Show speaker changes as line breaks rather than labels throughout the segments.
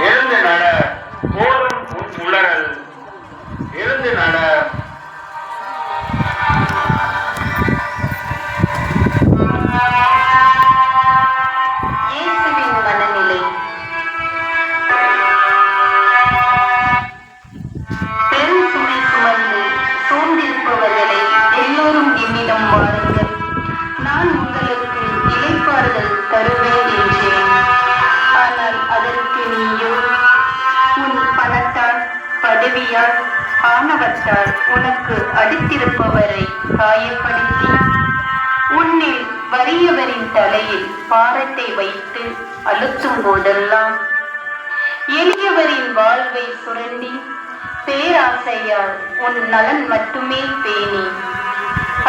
எழுந்து நட போதும் உன் உளறல். எழுந்து நட.
இயேசுவின் மனநிலை. பெரும் சுமை சுமந்து சோர்ந்திருப்பவர்களை எல்லோரும் என்னிடம் வாருங்கள், நான் உங்களுக்கு இளைப்பாறுதல் தருவேன் என்றேன். ஆனால் அதற்கு நீயோ உன் பணத்தால், பதவியால், ஆணவத்தால் உனக்கு அடுத்திருப்பவரை காயப்படுத்தி உன்னில் வறியவரின் தலையில் பாரத்தை வைத்து அழுத்தும் போதெல்லாம், எளியவரின் வாழ்வை சுரண்டி பேராசையால் உன் நலன் மட்டுமே பேணி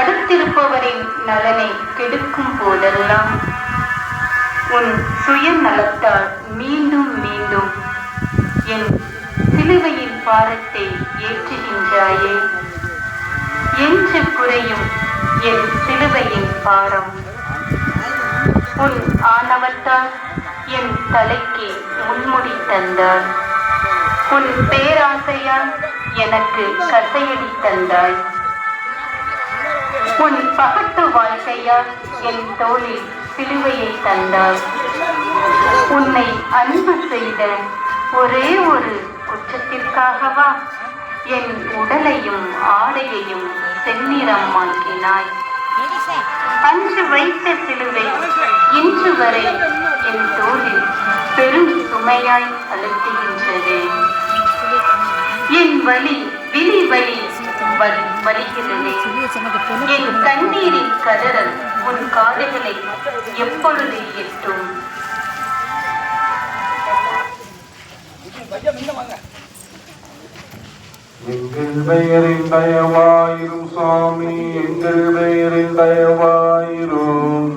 அடுத்திருப்பவரின் நலனை கெடுக்கும் போதெல்லாம், உன் சுயநலத்தால் மீண்டும் மீண்டும் என் சிலுவையின் பாரத்தை ஏற்றுகின்றாயே. என்று குறையும் என் சிலுவையின் பாரம். உன் ஆணவத்தால் என் தலைக்கு முன்முடி தந்தாய். உன் பேராசையால் எனக்கு கசையடி தந்தாய். உன் பகட்டு வாழ்க்கையால் என் தோளில் சிலுவையை தந்தாய். உன்னை அன்பு செய்த ஒரே ஒரு குற்றத்திற்காகவா என் உடலையும் ஆடையையும் செந்நிறமாக்கினாய். அன்று வைத்த சிலுவை இன்று வரை என் தோளில் பெரும் சுமையாய் அழுத்துகின்றது. என் வலி விழி வலி வலிக்கிறது. என் கண்ணீரின் கதறல் உன் காதுகளை எப்பொழுது எட்டும்?
எங்கள் பெயரில் தயவாயிரும் சுவாமி, எங்கள் பெயரில் தயவாயிரும்.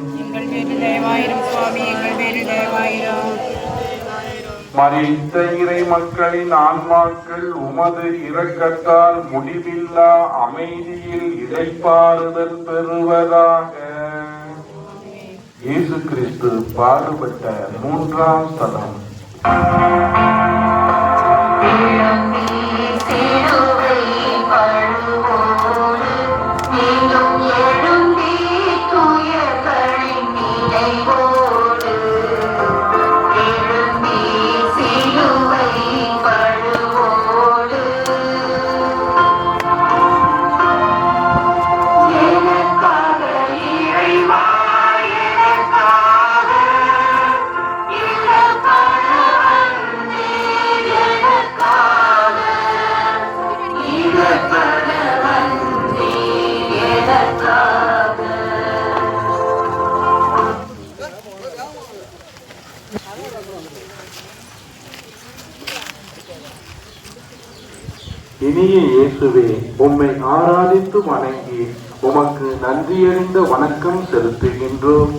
மரித்த இறை மக்களின் ஆன்மாக்கள் உமது இரக்கத்தால் முடிவில்லா அமைதியில் இளைப்பாறுதல் பெறுவதாக. இயேசு கிறிஸ்து பாடுபட்ட 3ஆம் ஸ்தலம். இனிய இயேசுவே, உம்மை ஆராதித்து வணங்கி உமக்கு நன்றியறிந்த வணக்கம் செலுத்துகின்றோம்.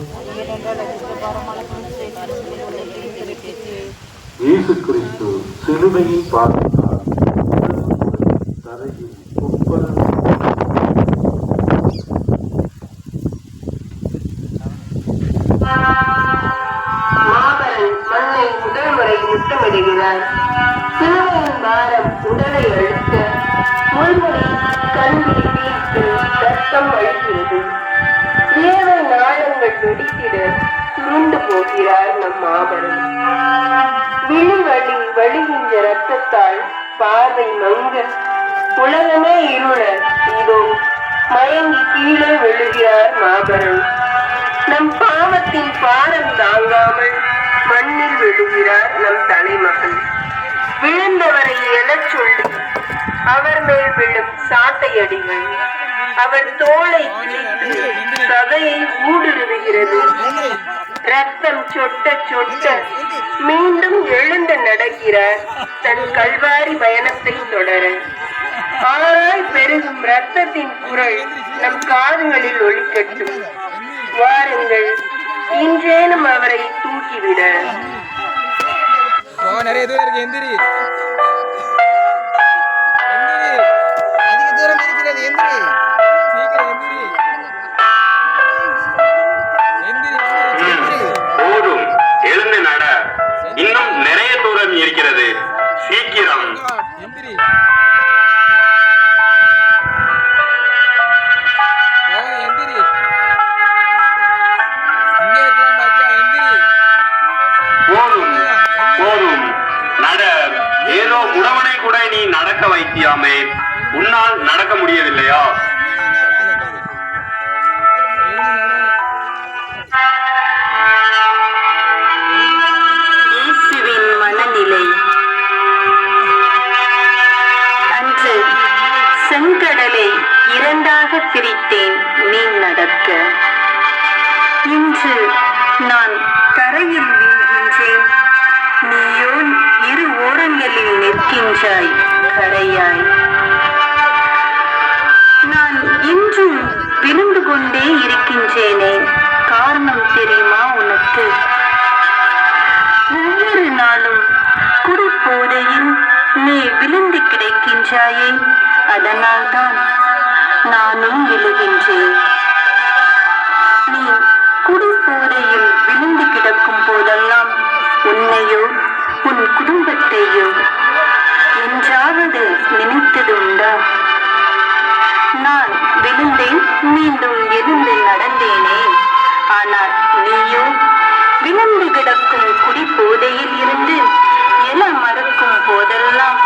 இயேசு கிறிஸ்து சிலுவையின் பாதத்தால் தரையில்
மாபரன் மண்ணை முதல் முறை முத்தமிடுகிறார். சிலுவையின் பாரம் உடலை அழுத்த, முள்முடி கண்களை தீர்த்து ரத்தம் அழிக்கிறது. ஏழை நாளங்கள் வெடித்திட சுருண்டு போகிறார் நம் மாபரன். விழி வழி வழிகின்ற ரத்தத்தால் பார்வை மங்க, உலகமே இருள இதோ மயங்கி கீழே விழுகிறார் மாபரன். நம் பாவத்தின் பாரம் தாங்காமல் மண்ணில் விழுகிறார் நம் தலைமகன். விழுந்தவரை எழச் சொல்லி அவர் மேல் விழும் சாட்டையடிகள் அவர் தோளை கிழித்து சதையை ஊடுருவுகிறது. ரத்தம் சொட்ட சொட்ட மீண்டும் எழுந்து நடக்கிறார் தன் கல்வாரி பயணத்தை தொடர. ஆறாய் பெருகும் ரத்தத்தின் குரல் நம் காதுகளில் ஒலிக்கட்டும். வாருங்கள், இன்றேனும் அவரை தூக்கிவிட.
நிறைய தூரம் இருக்கு. எந்திரி, அதிக தூரம் இருக்கிறது. எந்திரி, சீக்கிரம் எந்திரி,
போதும், எழுந்து நட. இன்னும் நிறைய தூரம் சீக்கிரம்.
எந்திரி. எந்திரி. இங்கே இருக்கலாம் பாத்தியா? எந்திரி.
போதும் போதும் நட. ஏதோ உடவனை கூட நீ நடக்க வைத்தியாமே, உன்னால் நடக்க முடியவில்லையா?
இயேசுவின் மனநிலை. அன்று செங்கடலை இரண்டாக பிரித்தேன் நீ நடக்க. இன்று நான் தரையில் வீழ்கின்றேன், நீயோ இரு ஓரங்களில் நிற்கின்றாய் கரையாய். நான் இன்றும் விழுந்து கொண்டே இருக்கின்றேனே, காரணம் தெரியுமா உனக்கு? ஒவ்வொரு நாளும் குடிபோதையில் நீ விழுந்து கிடக்கின்றாயே, அதனால்தான் நானும் விழுகின்றேன். நீ குடிபோதையில் விழுந்து கிடக்கும் போதெல்லாம் உன்னையோ உன் குடும்பத்தையோ என்றாவது நினைத்ததுண்டா? நான் விழுந்தேன், மீண்டும் எழுந்து நடந்தேனே. ஆனால் நீயோ விழுந்து கிடக்கும் குடிபோதையில் இருந்து எழ மறுக்கும் போதெல்லாம்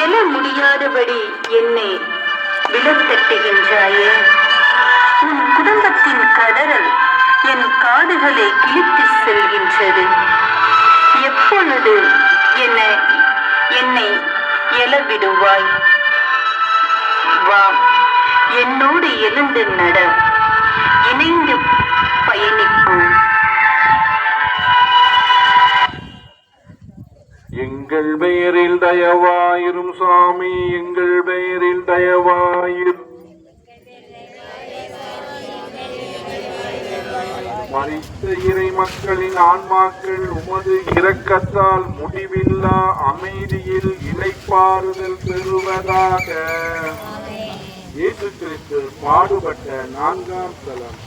எழ முடியாதபடி என்னை விழத்தட்டுகின்றாயே. உன் குடும்பத்தின் கதறல் என் காதுகளை கிழித்து செல்கின்றது. எப்பொழுது என்னை எழவிடுவாய்? வா, என்னோடு எழுந்து நட, இணைந்து பயணிப்போம்.
எங்கள் பெயரில் தயவாயிரும் சாமி, எங்கள் பெயரில் தயவாயிரும். மரித்த இறை மக்களின் ஆன்மாக்கள் உமது இரக்கத்தால் முடிவில்லா அமைதியில் இளைப்பாறுதல் பெறுவதாக. இயேசு கிறிஸ்து பாடுபட்ட 4ஆம் ஸ்தலம்.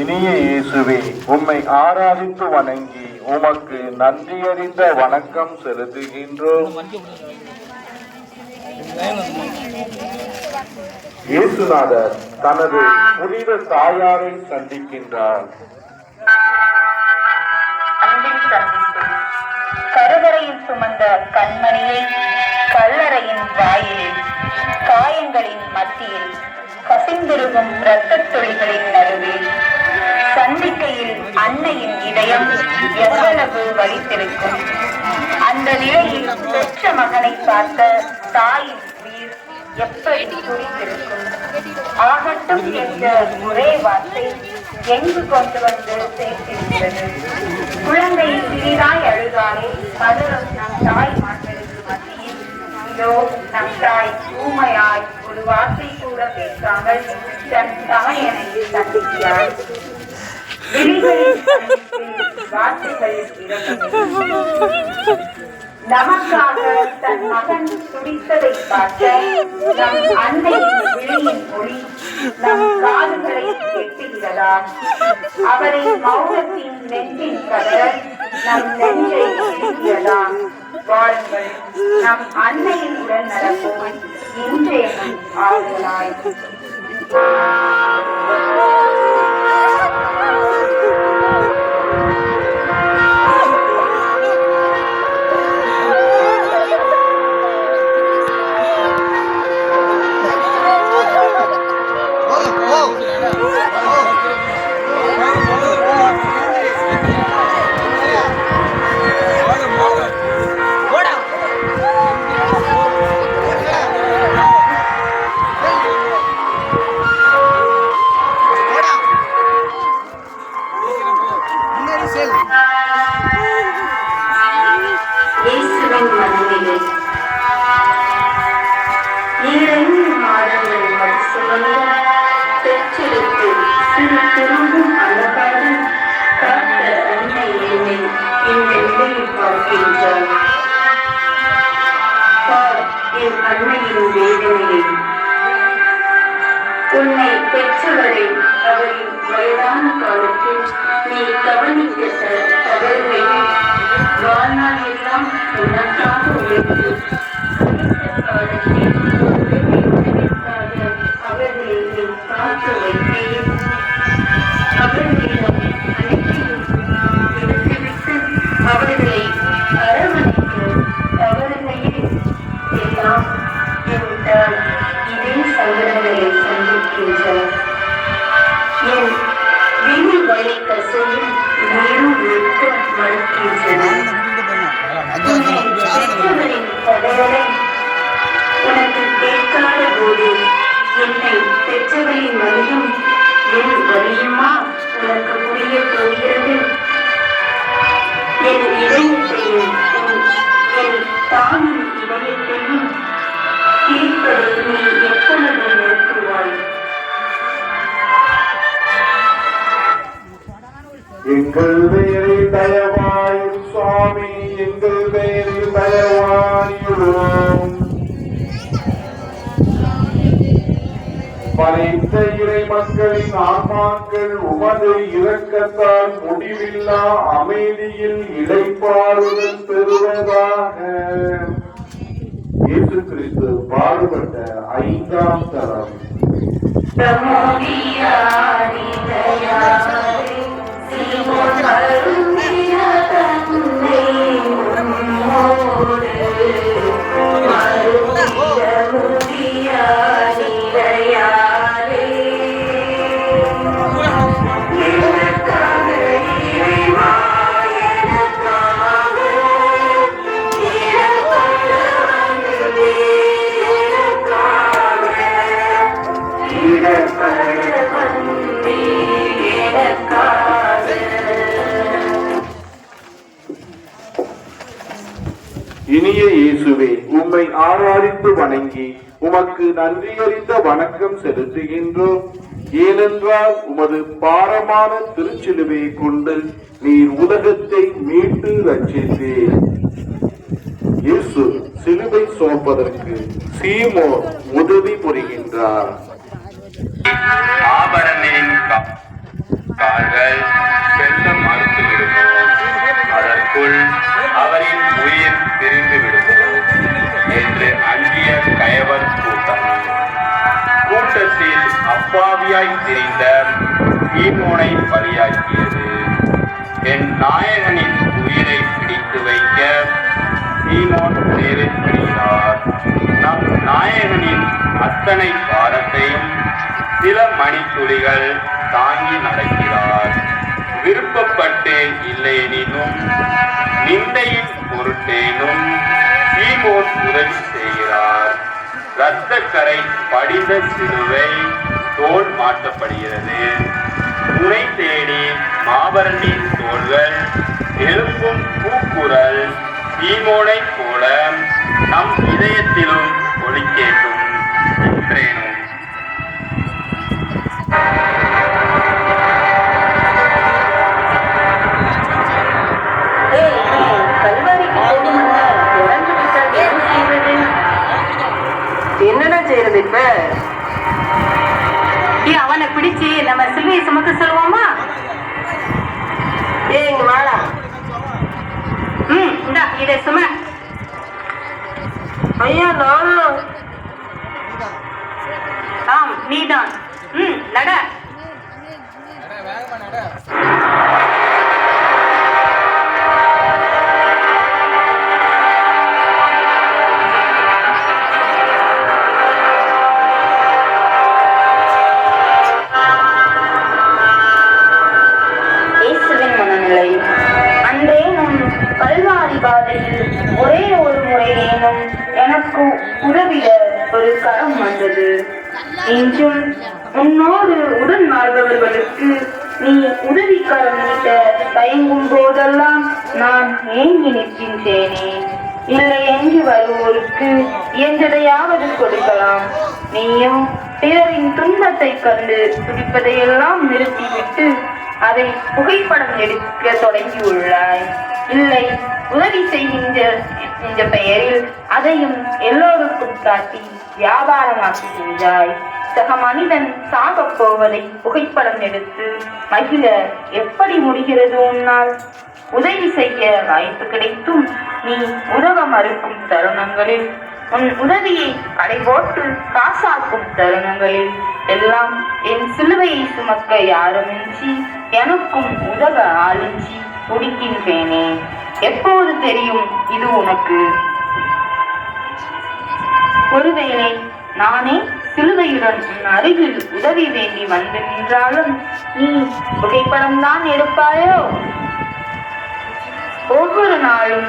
இனிய இயேசுவே, உம்மை ஆராதித்து வணங்கி உமக்கு நன்றியறிந்த வணக்கம் செலுத்துகின்றோம். இயேசுநாதர் தனது புனித தாயாரை சந்திக்கின்றார்.
அன்பின் சந்திப்பு. கருவறையில் சுமந்த கண்மணியை கல்லறையின் வாயிலில், காயங்களின் மத்தியில், கசிந்திருக்கும் இரத்தத் துளிகளின் நடுவில் சந்திக்கையில் அன்னையின் இதயம் எவ்வளவு வலித்திருக்கும். அந்த நிலையில் பெற்ற மகனை பார்த்த தாயின் உயிர் எப்படி துடித்திருக்கும். ஆகட்டும் என்ற ஒரே வார்த்தை எங்கு கொண்டு வந்து சேர்த்திருக்கிறது. குழந்தை சிறிதாய் அழுதாலே மதுரம் நம் தாய் மாற்றலுக்கு மத்தியில் இதோ நம் தாய் ஊமையாய் ஒரு வார்த்தை கூட பேசாமல் தன் தமையனை சந்திக்கிறார். வார்த்தைகள் நமக்காக தன் மகன் துடித்ததை பார்த்த நம் அன்னையின் விழியின் மொழி நம் காதுகளை எட்டுகிறதா? அவரை மௌனத்தின் நெஞ்சின் கதறல் நம் நெஞ்சை எட்டுகிறதா? வாருங்கள், நம் அன்னையின் உடன் நடப்போம் இன்றைய ஆறுதலாய். வழி கசையும் நீரும் இருக்க மறுக்கின்றன. பெற்றவரின் கதவரை உனக்கு கேட்காத போது என்னை பெற்றவரின் வழியும் என் வழியுமா உனக்கு புரிய போகிறது? என் இதயத்தையும் என் தாயின் இதயத்தையும் கேட்பதை நீ எப்பொழுது நிறுத்துவாய்?
எங்கள் பெயரில் தயவாய் சுவாமி, எங்கள் பெயரில் தயவாயுள்ளோம். படைத்த இறை மக்களின் ஆன்மாக்கள் உமது இரக்கத்தால் முடிவில்லா அமைதியில் இளைப்பாறுதல் பெறுவதாக. இயேசு கிறிஸ்து பாடுபட்ட 5ஆம் தரம். இனிய இயேசுவே, உம்மை ஆராதித்து வணங்கி உமக்கு நன்றியறிந்த வணக்கம் செலுத்துகின்றோம். ஏனென்றால் உமது பாரமான திருச்சிலுவையை கொண்டு நீர் உலகத்தை மீட்டு ரட்சித்தீர். இயேசு சிலுவை சுமப்பதற்கு சீமோன் உதவி புரிகின்றார்.
ஆபரணின் கால்கள் செல்ல மறுத்து விடுமோ, அதற்குள் அவரின் உயிர் பிரிந்து விடுமோ என்று அஞ்சிய கயவர் கூட்டம். கூட்டத்தில் அப்பாவியாய் திரிந்த சீமோனை பலியாக்கியது. என் நாயகனின் உயிரை பிடித்து வைக்க சீமோன் தேறினார். நம் நாயகனின் அத்தனை பாரத்தையும் சில மணித்துளிகள் தாங்கி நடக்கிறார். விருப்பப்பட்டு இல்லையெனினும் நிந்தையின் பொருட்டேனும் சீமோன் உதவி செய்கிறார். இரத்தக்கரை படிந்த சிலுவை தோல் மாற்றப்படுகிறது. துணை தேடி மாபரணின் தோள்கள் எழுப்பும் கூக்குரல் சீமோனை போல நம் இதயத்திலும் ஒலிக்கேட்டும் என்றேனும்.
என்னடா செய்யறது இப்ப? அவனை பிடிச்சு நம்ம சிலுவையை சுமக்க சொல்லுவோமா? இங்க வாடா. இந்தா இதை சும. ஐயா நானும். ஆம் நீதான். நட.
வேகமா நட.
ஒரே ஒரு முறையேனும் எனக்கு உதவிட ஒரு கரம் வந்தது. இன்றும் உன்னோடு உடன் வாழ்பவர்களுக்கு நீ உதவி கரம் நீட்ட தயங்கும் போதெல்லாம் நான் ஏங்கி நிற்கின்றேனே. இல்லை என்று வருவோருக்கு என்றதையாவது கொடுக்கலாம். நீயும் பிறரின் துன்பத்தை கண்டு துடிப்பதையெல்லாம் நிறுத்திவிட்டு அதை புகைப்படம் எடுக்க தொடங்கியுள்ளாய். இல்லை, உதவி செய்கின்ற பெயரில் அதையும் எல்லோருக்கும் காட்டி வியாபாரமாக்குகின்றாய். சக மனிதன் சாகப் போவதை புகைப்படம் எடுத்து மகிழ எப்படி முடிகிறது உன்னால்? உதவி செய்ய வாய்ப்பு கிடைத்தும் நீ உதவ மறுக்கும் தருணங்களில், உன் உதவியை அடைபோட்டு காசாக்கும் தருணங்களில் எல்லாம் என் சிலுவையை சுமக்க யாருமின்றி எனக்கும் உதவ ஆளின்றி துடிக்கின்றேனே. எப்போது தெரியும் இது உனக்கு? ஒருவேளை நானே சிலுவையுடன் உன் அருகில் உதவி வேண்டி வந்து நின்றாலும் நீ புகைப்படம் தான் எடுப்பாயோ? ஒவ்வொரு நாளும்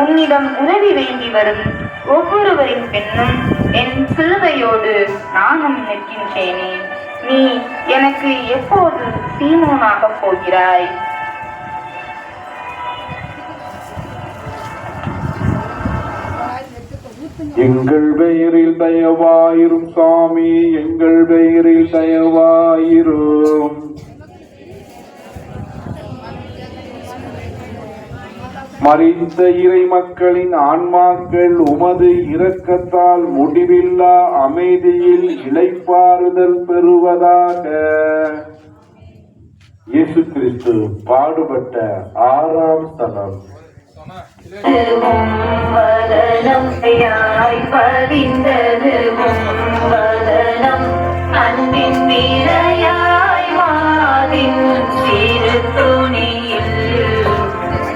உன்னிடம் உதவி வேண்டி வரும் ஒவ்வொருவரின் பெண்ணும் என் சிலுவையோடு நானும் நிற்கின்றேனே. நீ எனக்கு எப்போது சீமோனாக போகிறாய்?
எங்கள் பெயரில் தயவாயிரும் சாமி, எங்கள் பெயரில் தயவாயிரும். மறித்த இறை மக்களின் ஆன்மாக்கள் உமது இரக்கத்தால் முடிவில்லா அமைதியில் இளைப்பாறுதல் பெறுவதாக. இயேசு கிறிஸ்து பாடுபட்ட 6ஆம் ஸ்தலம்.
அன்பின் வீரையாய் மாதின் சிறு துணியில்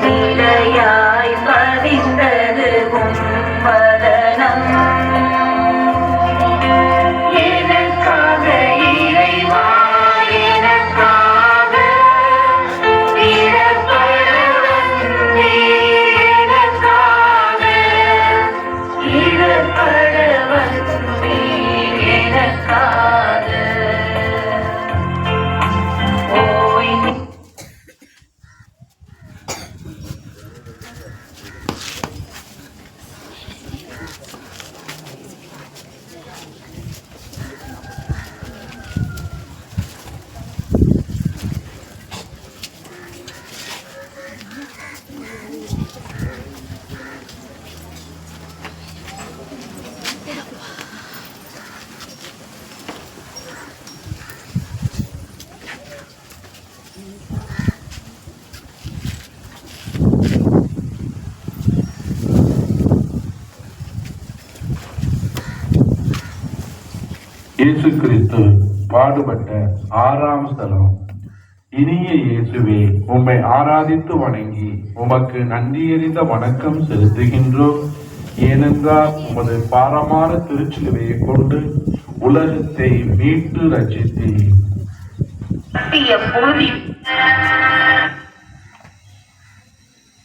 வீரையாய் பதிந்தது வதனம். எனக்காக இறைவா, எனக்காக இடர்படுவன் எனக்காக இடர்படுவன் எனக்காக. ஓய்
இயேசு கிறிஸ்து பாடுபட்ட 6ஆம் ஸ்தலம். இனிய இயேசுவே, உம்மை ஆராதித்து வணங்கி உமக்கு நன்றியறிந்த வணக்கம் செலுத்துகின்றோம். ஏனென்றால் உமது பாரமான திருச்சிலுவையை கொண்டு உலகத்தை மீட்டு ரட்சித்தீர்.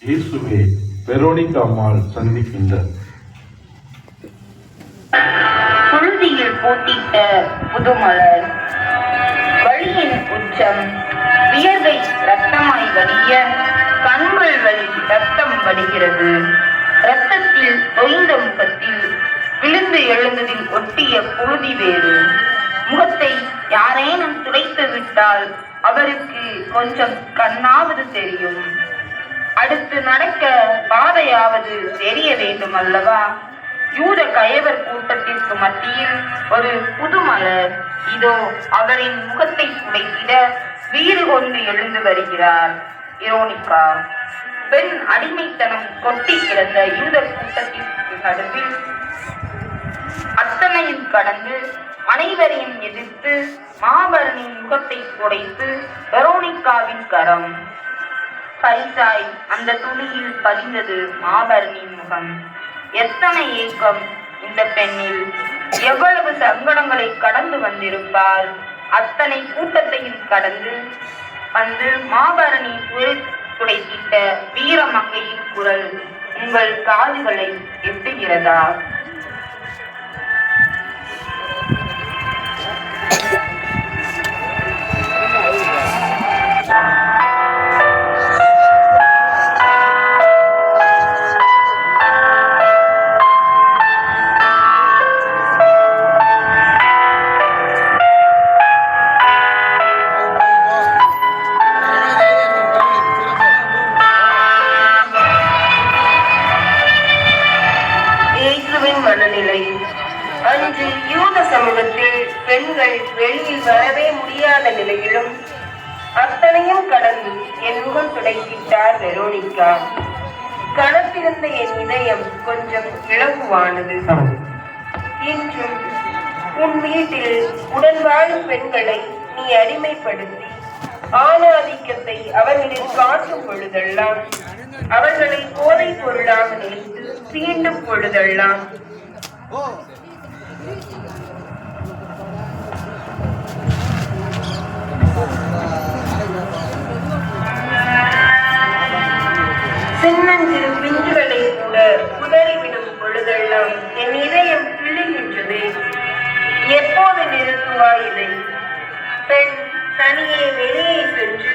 இயேசுவே, வெரோனிகா அம்மாள் சந்திக்கின்றார்.
புழுதியில் பூத்திட்ட புதுமலர், வழியின் உச்சம், வியர்வை ரத்தமாய் வடிய கண்கள் வழி ரத்தம் வடிகிறது. ரத்தத்தில் தொய்ந்த முகத்தில் விழுந்து எழுந்ததில் ஒட்டிய புழுதி வேறு. முகத்தை யாரேனும் துடைத்து விட்டால் அவருக்கு கொஞ்சம் கண்ணாவது தெரியும். அடுத்து நடக்க பாதையாவது தெரிய வேண்டும் அல்லவா? யூத கயவர் கூட்டத்திற்கு மத்தியில் ஒரு புதுமலர் இதோ அவரின் முகத்தை துடைத்திட வீறு கொண்டு எழுந்து வருகிறார் வெரோனிகா. பெண் அடிமைத்தனம் கொட்டி கிடந்த யூத கூட்டத்திற்கு நடுவில் அத்தனையும் கடந்து அனைவரையும் எதிர்த்து மாபரனின் முகத்தை துடைத்து வெரோனிகாவின் கரம். பரிசாய் அந்த துணியில் பதிந்தது மாபரனின் முகம். எத்தனை ஏக்கம் இந்த பெண்ணில்! எவ்வளவு சங்கடங்களை கடந்து வந்திருப்பாள்! அத்தனை கூட்டத்தையும் கடந்து வந்து மாபரணி துடைத்திட்ட வீரமங்கையின் குரல் உங்கள் காதுகளை எட்டுகிறதா? அன்று யூத சமூகத்தில் பெண்கள் வெளியில் வரவே முடியாத நிலையிலும் அத்தனையும் கடந்து என் முகம் துடைத்திட்டார் வெரோனிகா. கணத்திருந்த என் இதயம் கொஞ்சம் இலகுவானது. இன்றும் உன் வீட்டில் உடன் வாழும் பெண்களை நீ அடிமைப்படுத்தி ஆணாதிக்கத்தை அவர்களில் காட்டும் பொழுதெல்லாம், அவர்களை போதை பொருளாக நினைத்து தீண்டும் பொழுதெல்லாம்
சின்னஞ்சிறு பிஞ்சுகளை கூட குதறிவிடும் பொழுதெல்லாம் என் இதயம் கிள்ளுகின்றது. எப்போது நிறுத்துவாய் இதை? பெண் தனியே வெளியே சென்று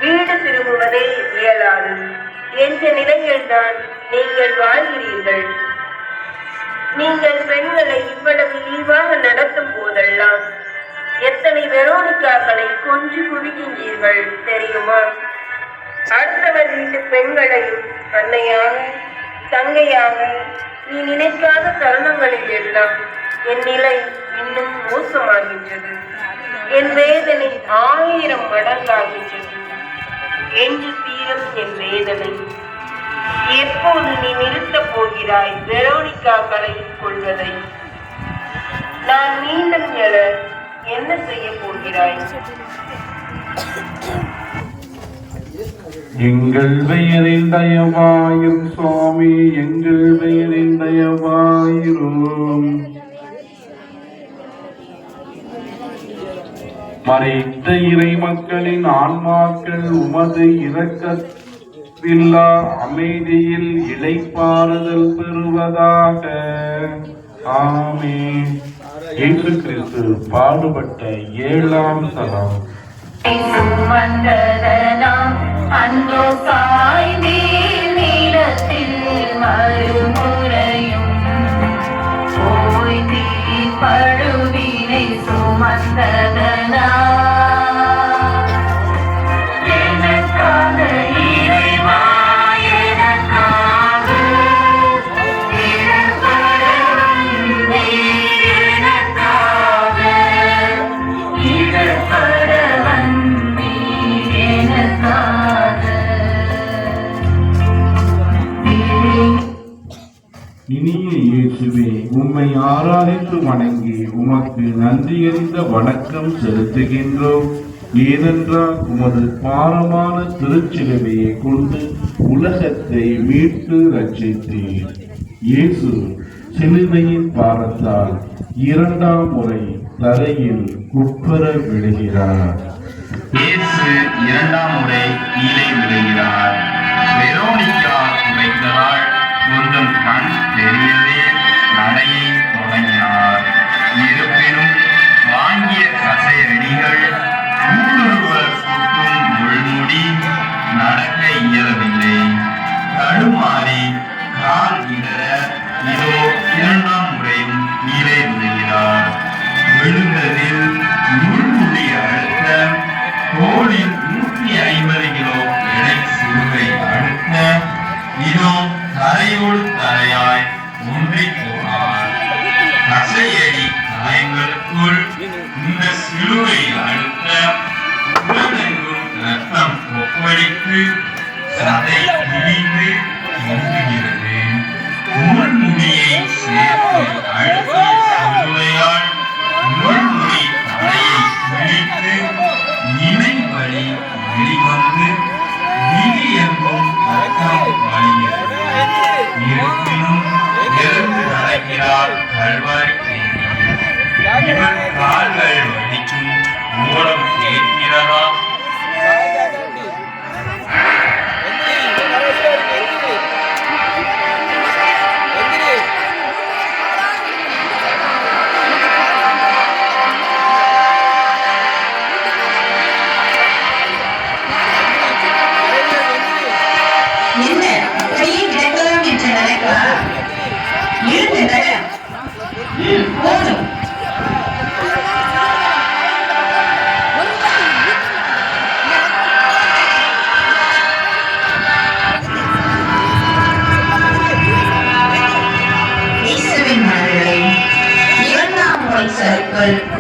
வீடு திரும்புவதே இயலாது என்ற நிலையில்தான் நீங்கள் வாழ்கிறீர்கள். நீங்கள் பெண்களை இவ்வளவு இழிவாக நடத்தும் போதெல்லாம் எத்தனை வெரோனிக்காக்களை கொஞ்சி குவிக்கின்றீர்கள் தெரியுமா? அடுத்தவர் வீட்டு பெண்களையும் அன்னையாக தங்கையாக நீ நினைக்காத தருணங்களில் எல்லாம் என் நிலை இன்னும் மோசமாகின்றது. என் வேதனை 1000 மடங்காகின்றது. என்று தீரும் என் வேதனை. எப்போது நீ நிறுத்தப் போகிறாய் வெரோனிக்காக்களை கொள்வதை? நான் மீண்டும் எழ என்ன செய்ய போகிறாய்?
எங்கள் பெயரில் தயவாயிரும் சுவாமி, எங்கள் பெயரில் தயவாயிரும். மறைத்த இறை மக்களின் ஆன்மாக்கள் உமது இரக்கத்தில்லா அமைதியில் இளைப்பாறுதல் பெறுவதாக. ஆமென். இயேசு கிறிஸ்து பாடுபட்ட 7ஆம் தலம்.
சுமந்ததனாம் அந்தோ சாய்ந்தீர் நீளத்தில் மறுமுறையும் போய் தீர்ப்பழுவினை சுமந்ததனா எனக்காக இறைவா எனக்காக
இனிய இயேசுவே, உம்மை ஆராதித்து வணங்கி உமக்கு நன்றியறிந்த வணக்கம் செலுத்துகின்றோம். ஏனென்றால் உமது பாரமான திருச்சிலுவையை கொண்டு உலகத்தை மீட்டு ரட்சித்தீர். இயேசு சிலுவையின் பாரத்தால் 2ஆம் முறை தரையில் குப்புற விழுகிறார்.
இயேசு 2ஆம் முறை கீழே விழுகிறார். வெரோனிக்கா வைத்ததால் கொஞ்சம் கண் தெரியவே நடையை தொடங்கினார். இருப்பினும் வாங்கிய கசையடிகள், ஊடுருவல் சுட்டும் முள்முடி நடக்க இயலவில்லை. தடுமாறி கால் இடர இதோ 2ஆம் முறையும் கீழே விழுகிறார். விழுந்ததில் முள்முடி அழுத்த, தோளில் 150 கிலோ எடை சிலுவை அழுத்த, இதோ தரையோடு தரையாய் ஒன்றி போனார். கசையடி காயங்களுக்குள் இந்த சிலுவை அழுத்த உடலெங்கும் ரத்தம் கொப்பளித்து சதை கிழிந்து தொங்குகிறது. முள்முடியை சேர்த்து அழுத்திய சிலுவையால் முள்முடி தலையை கிழித்து இணை வழி வெளிவந்து விழி எங்கும் ரத்தம் வழிகிறது. இருப்பினும் எழுந்து நடக்கிறார் கல்வாரி. இவர் கால்கள் வலிக்கும் ஓடம் கேட்கிறதா?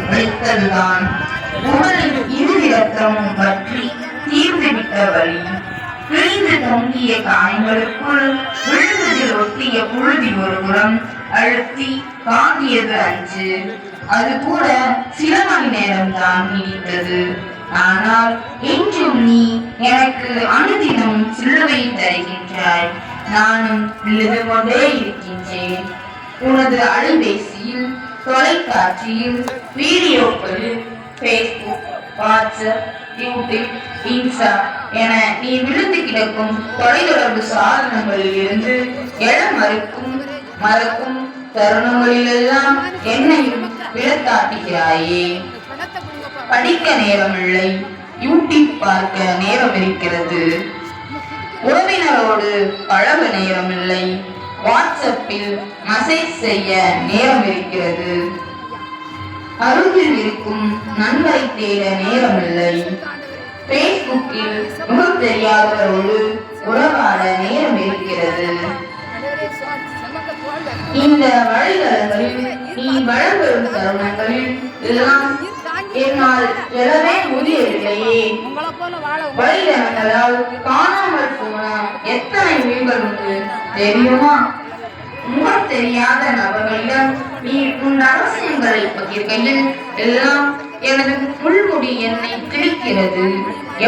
வைத்ததுதான் உடலில் இறுதி ரத்தமும் பற்றி தீர்ந்துவிட்ட வழி. கிழிந்து தொங்கிய காயங்களுக்குள் விழுந்ததில் ஒட்டிய புழுதி ஒரு புறம் அழுத்தி காந்தியது அன்று. அது கூட சில மணி நேரம் தான் நீடித்தது. ஆனால் என்றும் நீ எனக்கு அனுதினம் சிலுவை தருகின்றாய். நானும் விழுது கொண்டே இருக்கின்றேன். உனது அலைபேசியில், தொலைக்காட்சியில், வீடியோக்களில், பேஸ்புக், வாட்ஸ்அப், யூடியூப், இன்ஸ்டா என நீ விழுந்து கிடக்கும் தொலைத்தொடர்பு சாதனங்களில் இருந்து எழ மறக்கும் தருணங்களிலெல்லாம் என்னையும் விழத்தாட்டுகிறாயே. படிக்க நேரமில்லை, யூடியூப் பார்க்க நேரம் இருக்கிறது. உறவினரோடு பழக நேரமில்லை, வாட்ஸ்அப்பில் மெசேஜ் செய்ய நேரம் இருக்கிறது. அருகில் இருக்கும் நண்பரை தேட நேரமில்லை, பேஸ்புக்கில் முகம் தெரியாதவரோடு உறவாட நேரம் இருக்கிறது. இந்த வழிதளங்களில் நீ வளம்பெறும் தருணங்களில் எல்லாம் என்னால் எழவே முடியவில்லையே. வழிதளங்களால் காணாமல் போன எத்தனை மீன்கள் உண்டு தெரியுமா? முகம் தெரியாத நபர்களிடம் நீ உன் அவசியங்களை பகிர்கையில் எல்லாம் எனது முள்முடி என்னை கிழிக்கிறது.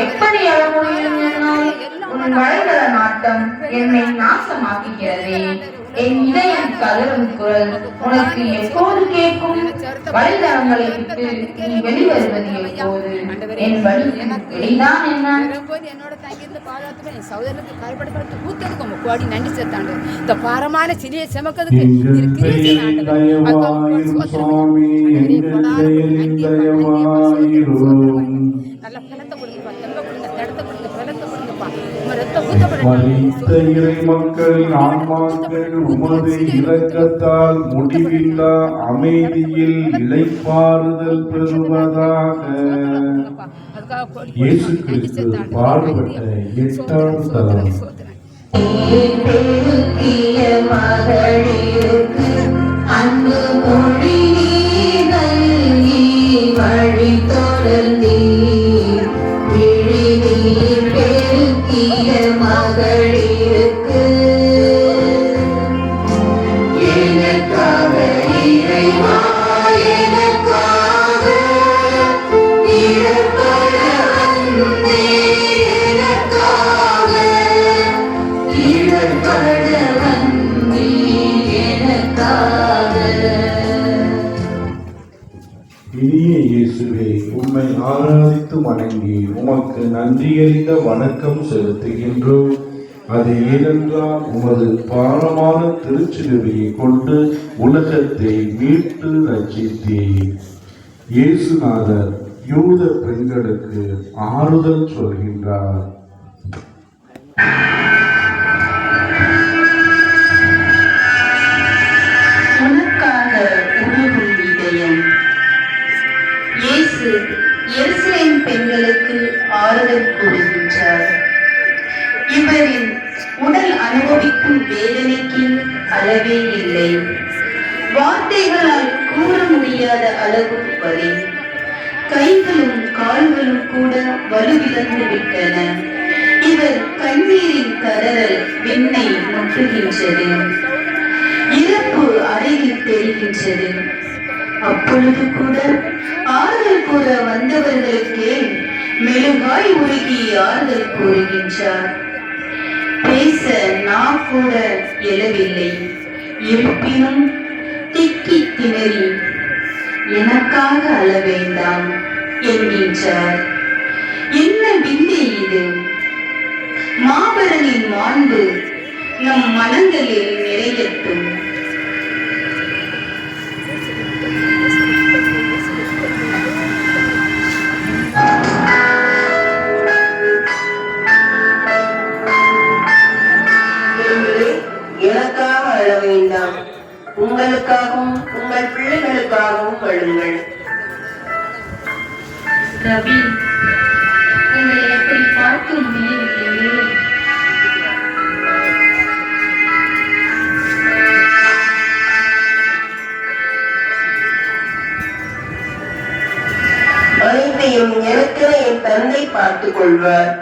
எப்படி அழ முடியும் என்னால்? உன் வளைதள நாட்டம் என்னை நாசமாக்குகிறதே. என் இதயம் கதறும் குரல் உனக்கு எப்போது கேட்கும்? வழிதளங்களை விட்டு நீ வெளிவருவது எப்போது? என் வழி வெளிதான் என்ன?
என்னோட தங்கியிருந்து பாதுகாத்து என் சகோதரனுக்கு கரைப்படுத்த கூத்ததுக்கு உங்க கோடி நன்றி சேர்த்தாண்டு இந்த பாரமான சிறிய செமக்கிறதுக்கு நல்ல பணத்தை கொடுங்கப்பா, தெம்ப கொடுங்க, தடத்தை கொடுங்க, பணத்தை கொடுங்கப்பா.
மக்களின் ஆன்மாக்கள் உமது இரக்கத்தால் முடிவில்லா அமைதியில் இளைப்பாறுதல் பெறுவதாக. இயேசு கிறிஸ்து பாடுபட்ட 8ஆம் தலம்.
அன்பு மொழி வழி தொடர்ந்தீர் விழிநீர் பெருக்கிய மகளிருக்கு எனக்காக இறைவா எனக்காக இழப்பட வந்தே எனக்காக இழப்பட வந்தே எனக்காக.
இனிய இயேசுவே, உம்மை ஆராதித்து வணங்கி உமக்கு நன்றியறிந்த வணக்கம் செலுத்துகின்றோம். அது ஏனென்றால் உமது பாரமான திருச்சிலுவையை கொண்டு உலகத்தை மீட்டு ரட்சித்தீர். இயேசுநாதர் யூத பெண்களுக்கு ஆறுதல் சொல்கின்றார்.
உனக்காக உருகும் இதயம். இயேசு எருசலேம் பெண்களுக்கு ஆறுதல் கூறுகின்றார். இவரின் உடல் அனுபவிக்கும் வேதனைக்கு அளவே இல்லை. வார்த்தைகளால் கூற முடியாத அளவு வலி. கைகளும் கால்களும் கூட வலுவிழந்து விட்டன. இவர் கண்ணீரின் கதறல் விண்ணை முற்றுகின்றது. இறப்பு அருகில் தெரிகின்றது. அப்பொழுது கூட ஆறுதல் கூற வந்தவர்களுக்கே மெழுகாய் உருகி ஆறுதல் கூறுகின்றார். பேச நான் கூட எழவில்லை. இருப்பினும் திக்கி திணறி எனக்காக அழ வேண்டாம் என்கின்றார். என்ன விந்தை இது! மாபரனின் மாண்பு நம் மனங்களில் நிறையட்டும்.
எனக்காக அழ வேண்டாம், உங்களுக்காகவும் உங்கள் பிள்ளைகளுக்காகவும் அழுங்கள்.
ரவி, உங்களை எப்படி பார்க்க முடியவில்லையே.
அனைத்தையும் எனக்கென என் தந்தை பார்த்துக் கொள்வார்.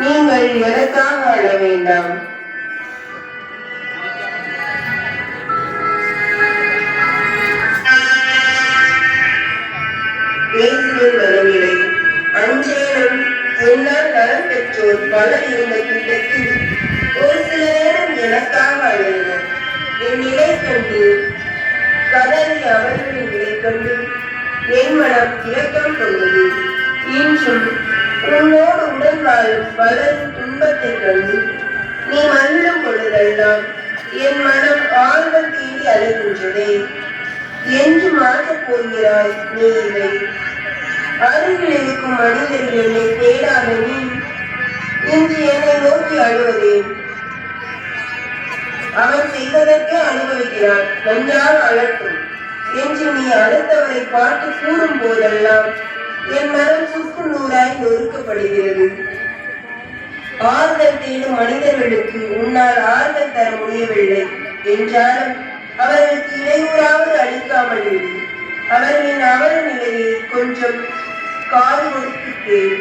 நீங்கள் எனக்காக அழ வேண்டாம். இயேசுவின் வரவில்லை. அஞ்சேனும் என்னால் நலம் பெற்றோர் பலர் இருந்த கூட்டத்தில் ஒரு சில நேரம் எனக்காக அழுந்தனர். என் நிலை கண்டு கதறி அவர்களின் நிலை கண்டு என் மனம் இரக்கம் கொண்டது. இன்றும் உன்னோடு உடன் வாழும் பலரின் துன்பத்தைக் கண்டு நீ மகிழும் பொழுதெல்லாம் என் மனம் ஆறுதல் தேடி அழைக்கின்றதே. என்று மாற்றப் போகிறாய் நீ இதை. அருகில் இருக்கும் மனிதர்கள் என்னை தேடாத நீ இன்று என்னை நோக்கி அழுவதேன்? அவன் செய்வதற்கே அனுபவிக்கிறான், நன்றாக அழட்டும் என்று நீ அடுத்தவரை பார்த்து கூறும் போதெல்லாம் என் மனம் சுக்கு நூறாய் நொறுக்கப்படுகிறது. ஆறுதல் தேடும் மனிதர்களுக்கு உன்னால் ஆறுதல் தர முடியவில்லை என்றாலும் அவர்களுக்கு இடையூறாவது அளிக்காமல் இரு. அவர்களின் அவல நிலையை கொஞ்சம் காது கொடுத்து கேள்.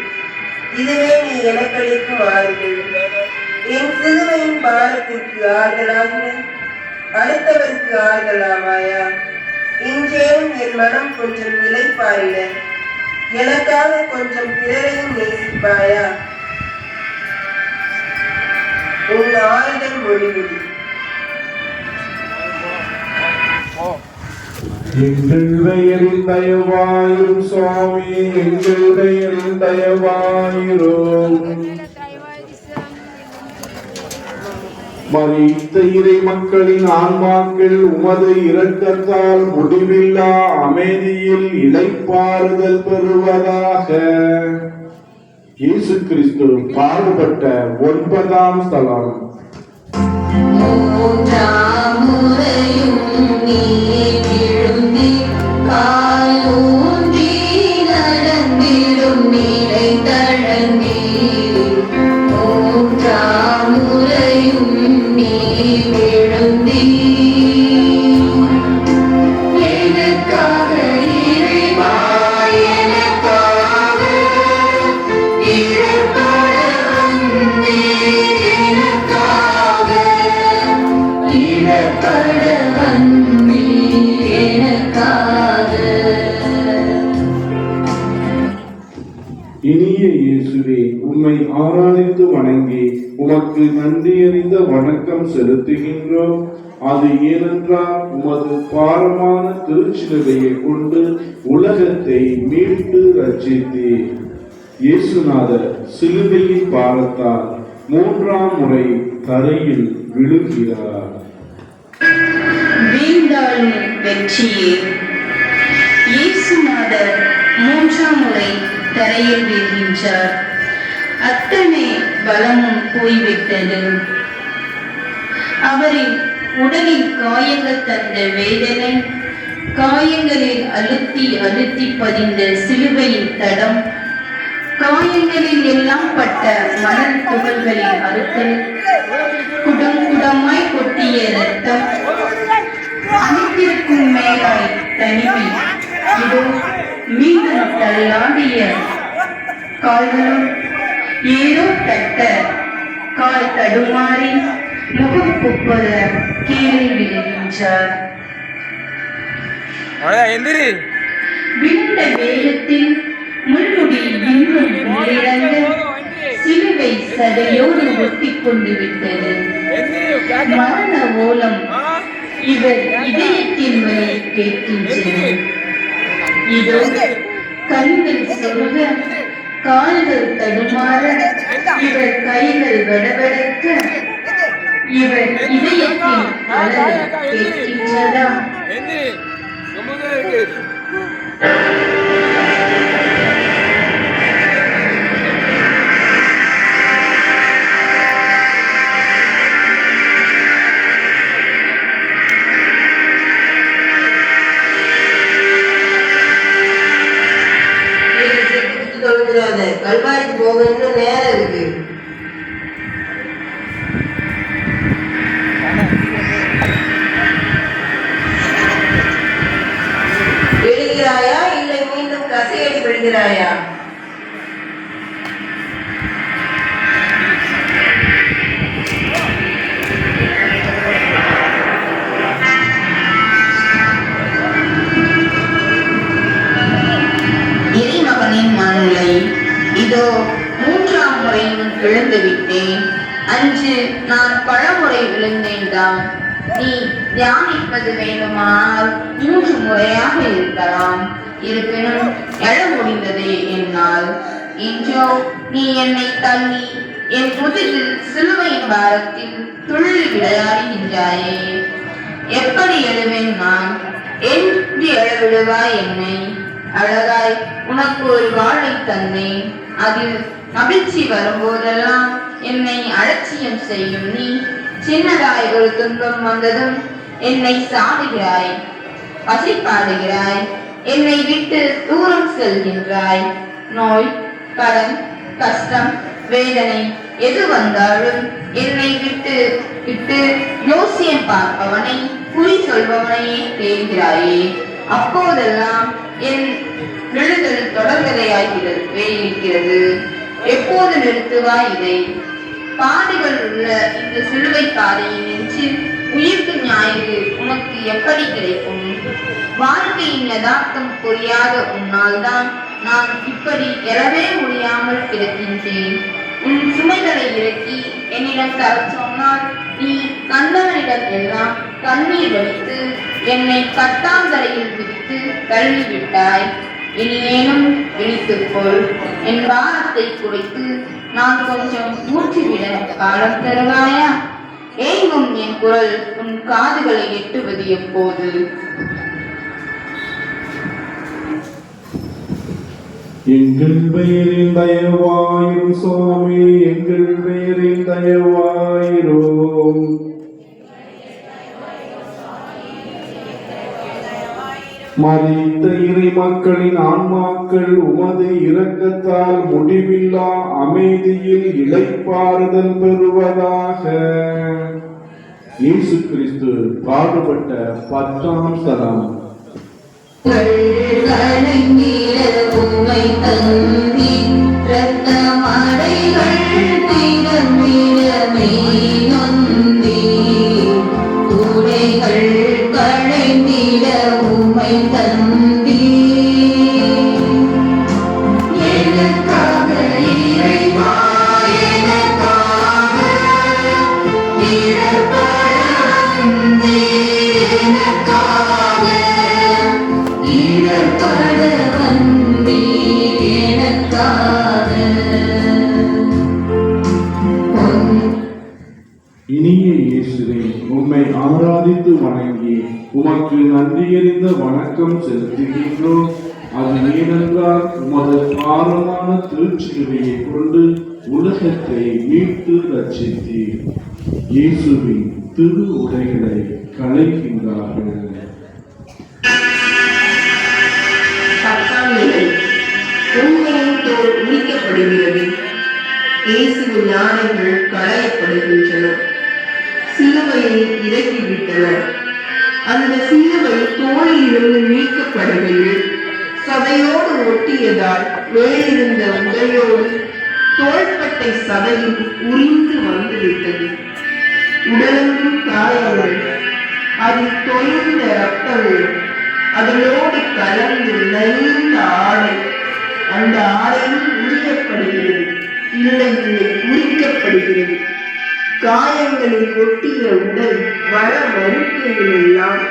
இதுவே நீ எனக்கு அளிக்கும் ஆறுதல். என் சிலுவையின் பாரத்திற்கு ஆறுதலாக அடுத்தவருக்கு ஆறுதலாவாயா? இன்றேனும் என் மனம் கொஞ்சம் இளைப்பாயிட எனக்காக கொஞ்சம் பிறரையும் நேசிப்பாயா? உன் ஆறுதல் மொழிகள்.
எங்கள் பெயரில் தயவாயிரும் சுவாமி, எங்கள் பெயரில் தயவாயிரும். மரித்த இறை மக்களின் ஆன்மாக்கள் உமது இரக்கத்தால் முடிவில்லா அமைதியில் இளைப்பாறுதல் பெறுவதாக. இயேசு கிறிஸ்து பாடுபட்ட 9ஆம் ஸ்தலம்.
மூன்றாம் முறையும் நீ எழுந்தி காலூன்றி நடந்திடும் நிலை தழந்தி. மூன்றாம் முறையும் நீ எழுந்தி எனக்காக இறைவா, எனக்காக இழப்பட வந்தீர், எனக்காக இழப்பட வந்தீர், எனக்காக.
இனிய இயேசுவே, உம்மை ஆராதித்து வணங்கி உமக்கு நன்றியறிந்த வணக்கம் செலுத்துகின்றோம். அது ஏனென்றால் உமது பாரமான திருச்சிலுவையை கொண்டு உலகத்தை மீட்டு ரட்சித்தீர். இயேசுநாதர் சிலுவையின் பாரத்தால் 3ஆம் முறை தரையில் விழுகிறார்.
வீழ்ந்தாலும் வெற்றியே. இயேசுநாதர் 3ஆம் முறை தரையில் வீழ்கின்றார். அத்தனை பலமும் போய்விட்டது. அவரின் உடலில் காயங்கள் தந்த வேதனை, காயங்களில் அழுத்தி அழுத்தி பதிந்த சிலுவையின் தடம், காயங்களில் எல்லாம் பட்ட மணல் துகள்களின் அறுத்தல், குடம் குடமாய் கொட்டிய இரத்தம், அனைத்திற்கும் மேலாய் தனிமை. இதோ மீண்டும் தள்ளாடிய கால்களும் ஏதோ தட்ட கால் தடுமாறி முகம் குப்பர கீழே விழுகின்றார். விழுந்த வேகத்தில் முள்முடி இன்னும் உள்ளிறங்க சிலுவை சதையோடு ஒட்டி கொண்டு விட்டது. மரண ஓலம் இவர் இதயத்தின் வரை கேட்கின்றது. இதோ கண்கள் சொல்க, கால்கள் தடுமாற, இவர் கைகள் வடவடக்க, இவர் இதயத்தின் அலறல் கேட்கின்றதா?
கல்வாய்க்கு போக இன்னும் நேரம் இருக்கு. விழுகிறாயா இல்லை மீண்டும் கசையடி விழுகிறாயா?
இறைமகனின் மனநிலை. இதோ 3ஆம் முறையும் விழுந்து விட்டேன். அன்று நான் பலமுறை விழுந்தேன் தான். நீ தியானிப்பது வேண்டுமானால் 3 முறையாக இருக்கலாம். இருப்பினும் எழ முடிந்ததே என்னால். இன்றோ நீ என்னை தள்ளி என் முதுகில் சிலுவையின் பாரத்தில் துள்ளி விளையாடுகின்றாயே. எப்படி எழுவேன் நான்? என்று எழவிடுவாய் என்னை. அழகாய் உனக்கு ஒரு வாழை தந்தேன். அதில் மகிழ்ச்சி வரும்போதெல்லாம் என்னை அலட்சியம் செய்யும் நீ. சின்னதாய் ஒரு துன்பம் வந்ததும் என்னை சாடுகிறாய், பசிப்பாடுகிறாய், என்னை விட்டு தூரம் செல்கின்றாய். நோய், கடன், கஷ்டம், வேதனை எது வந்தாலும் என்னை விட்டு விட்டு யோசியம் பார்ப்பவனை, குறி சொல்பவனையே தேடுகிறாயே. அப்போதெல்லாம் என் விழுதல் தொடர்கதையாகிறது. எப்போது நிறுத்துவாய் இதை? பாடுகள் உள்ள இந்த சிலுவை பாதையை நின்று உயிர்ப்பு ஞாயிறு உனக்கு எப்படி கிடைக்கும்? வாழ்க்கையின் யதார்த்தம் புரியாத உன்னால் தான் நான் இப்படி எழவே முடியாமல் கிடக்கின்றேன். உன் சுமைகளை இறக்கி என்னிடம் தர சொன்னால் நீ கண்டவனிடம் எல்லாம் கண்ணீர் வடித்து என்னை கட்டாந்தரையில் விட்டு தள்ளிவிட்டாய். இனியேனும் விழித்துக்கொள். என் பாரத்தை குறைத்து நான் கொஞ்சம் ஊற்றிவிட காலம் தருவாயா? ஏங்கும் என் குரல் உன் காதுகளை எட்டுவது எப்போது?
எங்கள் பெயரில் தயவாயிரும் சுவாமி, எங்கள் பெயரில் தயவாயிரும். மறித்த இறை மக்களின் ஆன்மாக்கள் உமது இரக்கத்தால் முடிவில்லா அமைதியில் இளைப்பாறுதல் பெறுவதாக. இயேசு கிறிஸ்து பாடுபட்ட 10ஆம் ஸ்தலம். இனிய இயேசுவே, உம்மை ஆராதித்து வணங்கி உமக்கு நன்றியறிந்த வணக்கம் செலுத்துகின்றோம். அது ஏனென்றால் உமது பாரமான திருச்சிலுவையை கொண்டு உலகத்தை மீட்டு ரட்சித்தீர். இயேசுவின் திரு உடைகளை களைகின்றார்கள்.
உண்மையின் தோல் உரிக்கப்படுகிறது. இயேசுவின் ஞானங்கள் களையப்படுகின்றன. சிலுவையை இறக்கிவிட்டனர். அந்த சிலுவை தோளிலிருந்து நீக்கப்படவில்லை. சதையோடு ஒட்டியதால் மேலிருந்த உடையோடு தோள்பட்டை சதையும் உரிந்து வந்துவிட்டது. உடலெங்கும் காயங்கள், அதில் தொய்ந்த ரத்தங்கள், அதனோடு கலந்து நைந்த ஆடை. அந்த ஆடையும் உரியப்படுகிறது, இல்லை உரிக்கப்படுகிறது. காயங்களில் ஒட்டிய உடல் வள மறுக்கைகளெல்லாம்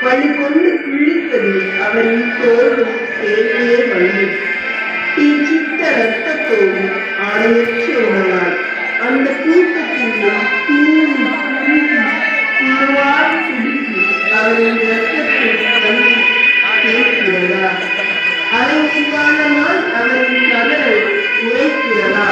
பழி கொண்டு கிழித்தது. அவரின் தோளும் சேர்ந்தே வந்து தீச்சித்த ரத்தத்தோடு ஆடையற்ற உடலாய் அந்த கூட்டத்தின் குழுவாய் குடித்து அவரின் ரத்தத்தில் வந்து கேட்கிறதா? அரைக்காலமாய் அவரின் கதரை உரைக்கிறதா?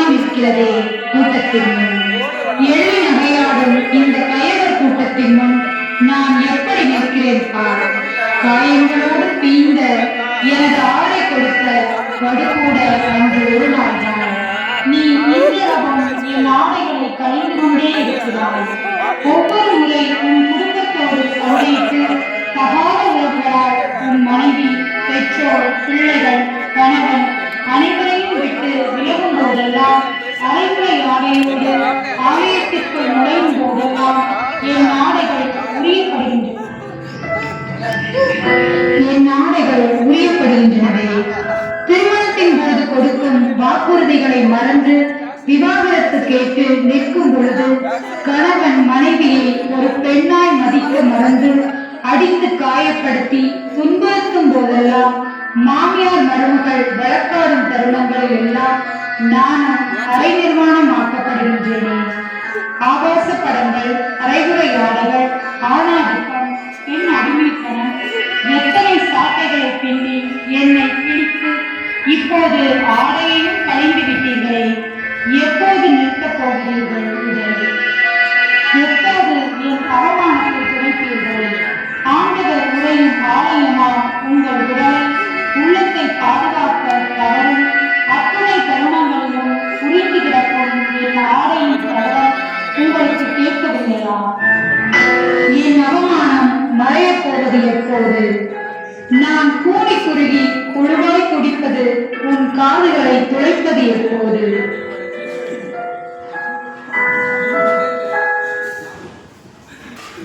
பெண்ணாய் நிற்கிறதே கூட்டத்தின் முன். எள்ளி நகையாடும் இந்த கயவர் கூட்டத்தின் முன் நான் எப்படி நிற்கிறேன் பார். காயங்களோடு தீந்த எனது ஆடை கொடுத்த வடுகூட அன்று ஒரு நாள் தான். நீ இந்தியாவும் என் ஆடைகளை கலைந்து கொண்டே இருக்கிறாய். ஒவ்வொரு முறை உன் குடும்பத்தோடு சண்டையிட்டு தகாத உறவுகளால் உன் மனைவி, பெற்றோர், பிள்ளைகள், கணவன் அனைவரையும் விட்டு விலகும் போதெல்லாம், அரைமுறை ஆடையோடு ஆலயத்திற்குள் நுழையும் போதெல்லாம் என் ஆடைகள் உரியப்படுகின்றன. திருமணத்தின் போது கொடுக்கும் வாக்குறுதிகளை மறந்து விவாகரத்து கேட்டு நிற்கும் பொழுது கணவன் மனைவியை ஒரு பெண்ணாய் மதிக்க மறந்து அடித்து காயப்படுத்தி துன்புறுத்தும் போதெல்லாம், மாமியார் மருமகள் வழக்காடும் தருணங்களில் எல்லாம் நானும் அரை நிர்வாணமாக்கப்படுகின்றேன். ஆபாச படங்கள், அரைகுறை ஆடைகள், ஆணாதிக்கம், பெண் அடிமைத்தனம், எத்தனை சாட்டைகளை பின்னி என்னை பிடித்து இப்போது ஆடையையும் கலைந்து விட்டீர்களே, எப்போது நிறுத்தப் போகிறீர்கள்? எப்போது என் அவமானத்தை துடைப்பீர்கள்? ஆண்டவர் உரையும் ஆலயமா உங்கள் உடலை, உள்ளத்தை பாதுகாக்க தவறும் அத்தனை தருணங்களிலும் புரிந்து கிடக்கும் என் ஆடையின் தவறு உங்களுக்கு கேட்கவில்லையா? என் அவமானம் மறையப் போவது எப்போது? நான் கூடி குறுகி குழுவாய் குடிப்பது உன் காதுகளை துளைப்பது எப்போது?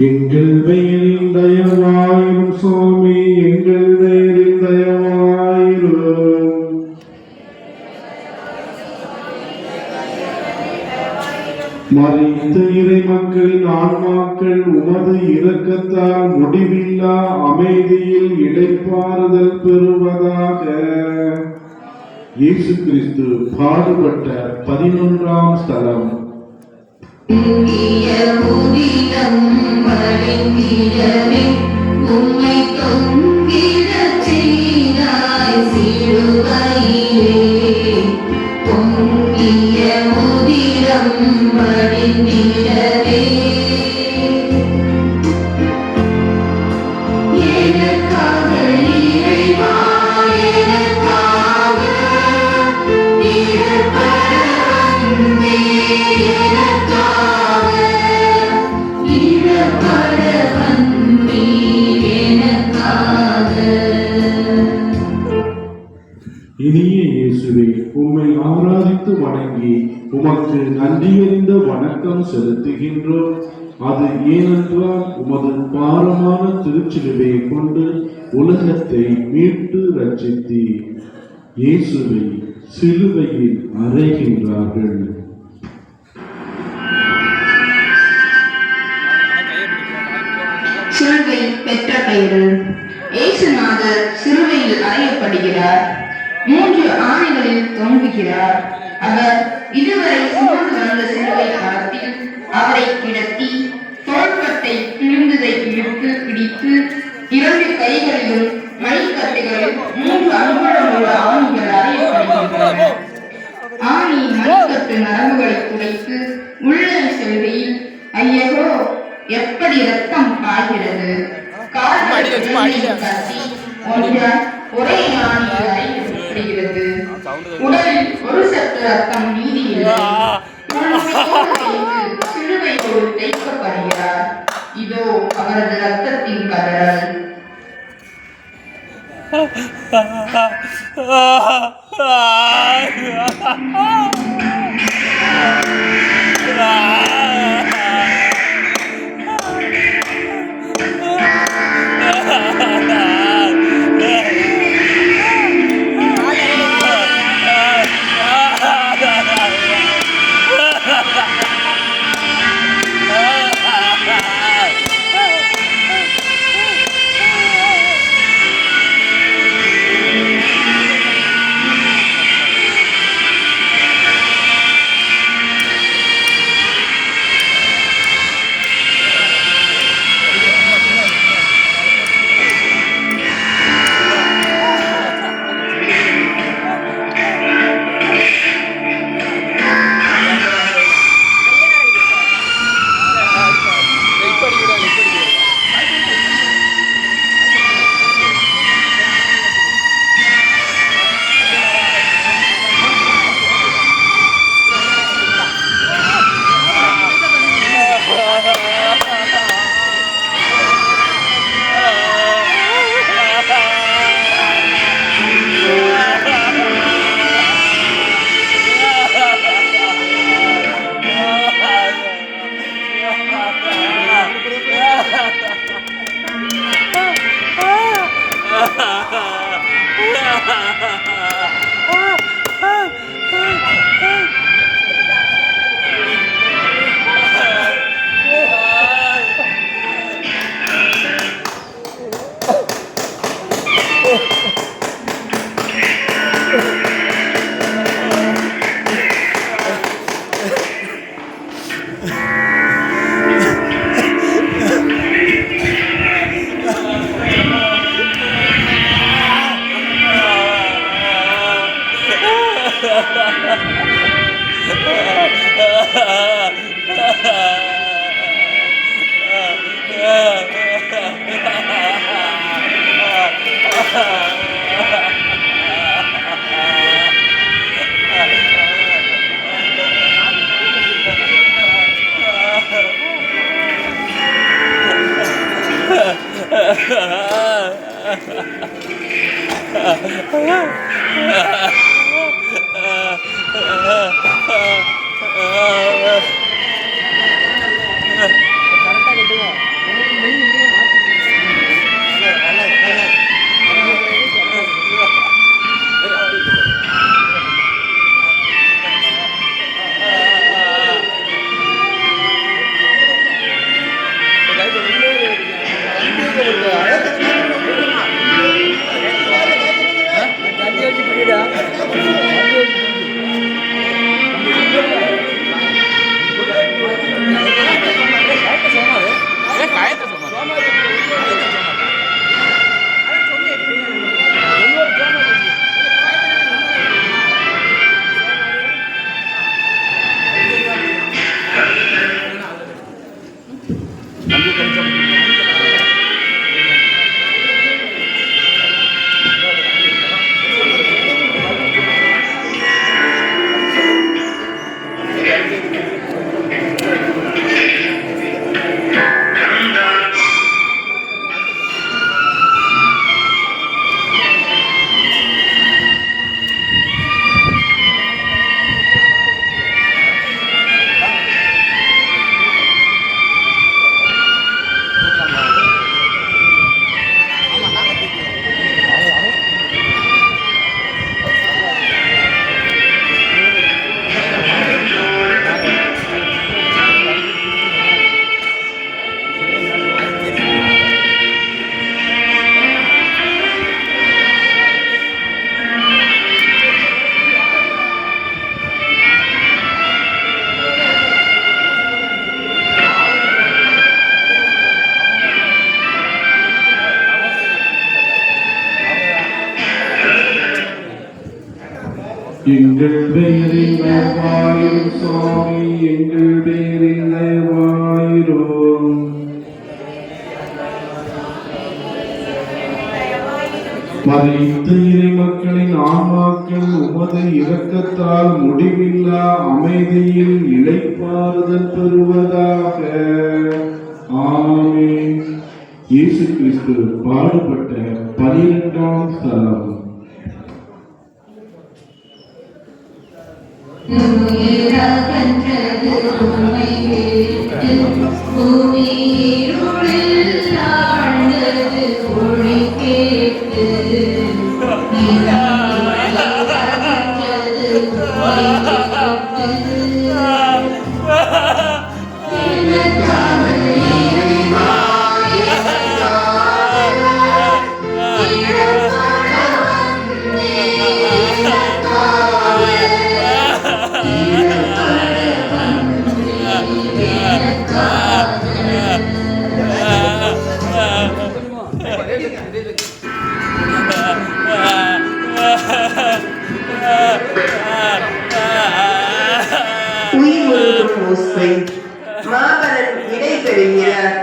எங்கள் பெயரில் தயவாயிரும் சுவாமி, எங்கள் பெயரில் தயவாயிரும். மறித்த இறை மக்களின் ஆன்மாக்கள் உமது இரக்கத்தால் முடிவில்லா அமைதியில் இளைப்பாறுதல் பெறுவதாக. இயேசு கிறிஸ்து பாடுபட்ட 11ஆம் ஸ்தலம்.
உம்மை தொங்கிடச் செய்தாய் சிலுவையிலே, பொங்கிய உதிரம் வடிந்திடவே. எனக்காக இறைவா, எனக்காக இடர்பட வந்தே, எனக்காக இடர்பட வந்தே, எனக்காக.
இனிய இயேசுவே, உம்மை ஆராதித்து வணங்கி உமக்கு நன்றியறிந்த வணக்கம் செலுத்துகின்றோம். அது ஏனென்றால் உமது பாரமான திருச்சிலுவையை கொண்டு உலகத்தை மீட்டு ரட்சித்தி. இயேசுவை சிலுவையில் அறைகின்றார்கள்.
சிலுவை பெற்ற பெயரு. இயேசுநாதர் சிலுவையில் அறையப்படுகிறார். 3 ஆணைகளில் தொங்குகிறார். அவர் இதுவரை சுமந்து வந்த சிலுவை காலத்தில் அவரை கிடத்தி, தோள்பட்டை கிழிந்ததை இழுத்து பிடித்து, 2 கைகளிலும் மணிக்கட்டுகளில் 3 அங்குலமுள்ள ஆணிகள் அறையப்படுகின்றன. ஆணி மணிக்கட்டு நரம்புகளை துடைத்து உள்ளே செல்கையில் ஐயகோ எப்படி ரத்தம் பாய்கிறது. கத்தி ஒன்றால் ஒரே ஆணியில் அறையப்படுகிறது. உடலில் ஒரு சற்று ரத்தம் மீதி இல்லை. சிலுவையோடு தைக்கப்படுகிறார். இதோ அவரது ரத்தத்தின் கதறல்.
எங்கள் பேரில் வாயிரும் சுவாமி, எங்கள் பேரில் வாயிரும். மறைத்த இறை மக்களின் ஆன்மாக்கள் உமது இரக்கத்தால் முடிவில்லா அமைதியில் இளைப்பாறுதல் பெறுவதாக. ஆமென். இயேசு கிறிஸ்து பாடுபட்ட 12ஆம் ஸ்தலம்.
மாபரன் விடை பெறுகிறார்,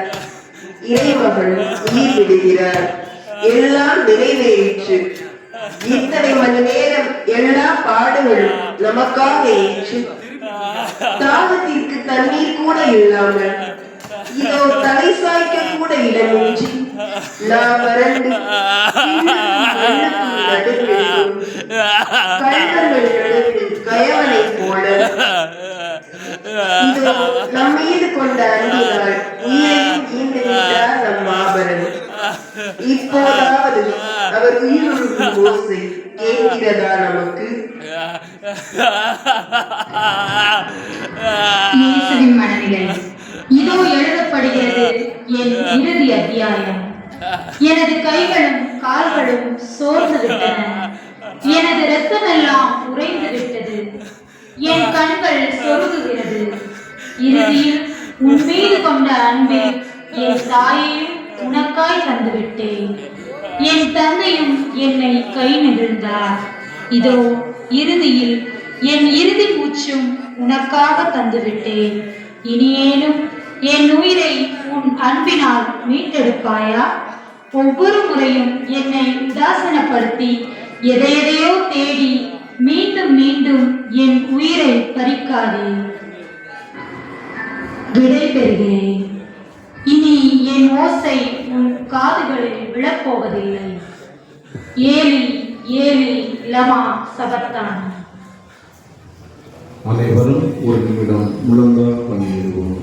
இறைமகன் உயிர் விடுகிறார். எல்லாம் நிறைவேறிற்று. இத்தனை மணி நேரம் எல்லா பாடுகளும் நமக்காக ஏற்று, தாகத்திற்கு தண்ணீர் கூட இல்லாமல், இதோ தலை சாய்க்க கூட இடமின்றி நாம் வறண்டு கயவனை போல இதோ நம் மீது கொண்ட அன்பினால் உயிரையும் ஈண்டுகின்றார் நம் மாபரன். இப்போதாவது அவர் உயிரிழக்கும் ஓசை கேட்கிறதா நமக்கு?
இயேசுவின் மனநிலை இதோ எழுதப்படுகிறது என் இறுதி அத்தியாயம். எனது கைகளும் கால்களும் சோர்ந்து விட்டன, எனது இரத்தமெல்லாம் உறைந்து விட்டது, என் கண்கள் சொருகுகிறது. இறுதியில் உன் மீது கொண்ட அன்பில் என் தாயையும் உனக்காய் தந்துவிட்டேன். என் தந்தையும் என்னை கை நெகிழ்ந்தார். இதோ இறுதியில் என் இறுதி மூச்சும் உனக்காக தந்துவிட்டேன். இனியேனும் என் உயிரை உன் அன்பினால் மீட்டெடுப்பாயா? ஒவ்வொரு முறையும் என்னை உதாசனப்படுத்தி எதையெதையோ தேடி மீண்டும் மீண்டும் என் உயிரை பறிக்காதே. விடை பெறுகிறேன். இனி என் ஓசை உன் காதுகளில் விழப்போவதில்லை. Eli Eli லமா சபத்தான்.
அனைவரும் ஒரு நிமிடம் முழங்கால் பணியிடுவோம்.